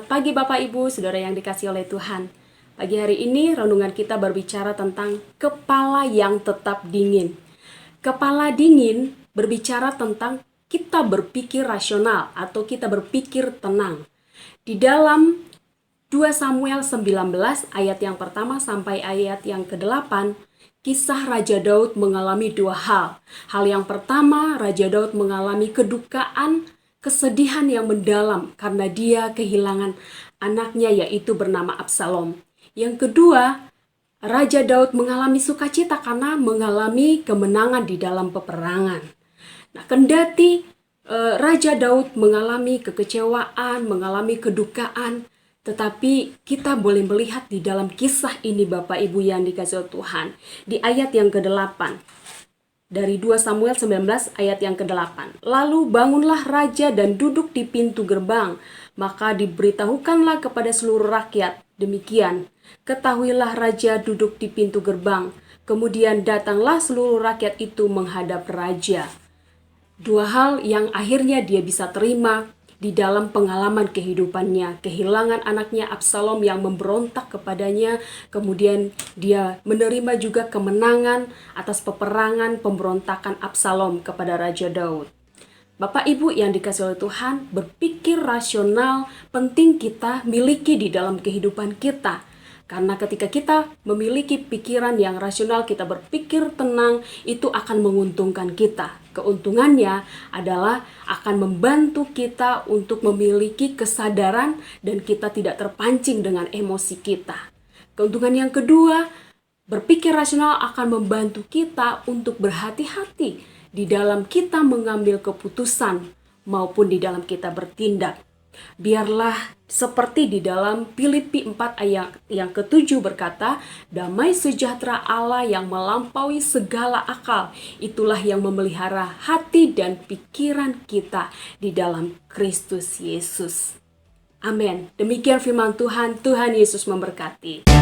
Selamat pagi Bapak Ibu, Saudara yang dikasihi oleh Tuhan. Pagi hari ini renungan kita berbicara tentang kepala yang tetap dingin. Kepala dingin berbicara tentang kita berpikir rasional atau kita berpikir tenang. Di dalam 2 Samuel 19 ayat yang pertama sampai ayat yang ke-8, kisah Raja Daud mengalami dua hal. Hal yang pertama, Raja Daud mengalami kedukaan, kesedihan yang mendalam karena dia kehilangan anaknya yaitu bernama Absalom. Yang kedua, Raja Daud mengalami sukacita karena mengalami kemenangan di dalam peperangan. Nah, kendati Raja Daud mengalami kekecewaan, mengalami kedukaan, tetapi kita boleh melihat di dalam kisah ini Bapak Ibu yang dikasihi Tuhan, di ayat yang ke-8. Dari 2 Samuel 19 ayat yang ke-8. Lalu bangunlah raja dan duduk di pintu gerbang. Maka diberitahukanlah kepada seluruh rakyat. Demikian, ketahuilah raja duduk di pintu gerbang. Kemudian datanglah seluruh rakyat itu menghadap raja. Dua hal yang akhirnya dia bisa terima di dalam pengalaman kehidupannya. Kehilangan anaknya Absalom yang memberontak kepadanya. Kemudian dia menerima juga kemenangan atas peperangan pemberontakan Absalom kepada Raja Daud. Bapak Ibu yang dikasihi oleh Tuhan, berpikir rasional penting kita miliki di dalam kehidupan kita. Karena ketika kita memiliki pikiran yang rasional, kita berpikir tenang, itu akan menguntungkan kita. Keuntungannya adalah akan membantu kita untuk memiliki kesadaran dan kita tidak terpancing dengan emosi kita. Keuntungan yang kedua, berpikir rasional akan membantu kita untuk berhati-hati di dalam kita mengambil keputusan maupun di dalam kita bertindak. Biarlah seperti di dalam Filipi 4 ayat yang ke-7 berkata, damai sejahtera Allah yang melampaui segala akal, itulah yang memelihara hati dan pikiran kita di dalam Kristus Yesus. Amin. Demikian firman Tuhan, Tuhan Yesus memberkati.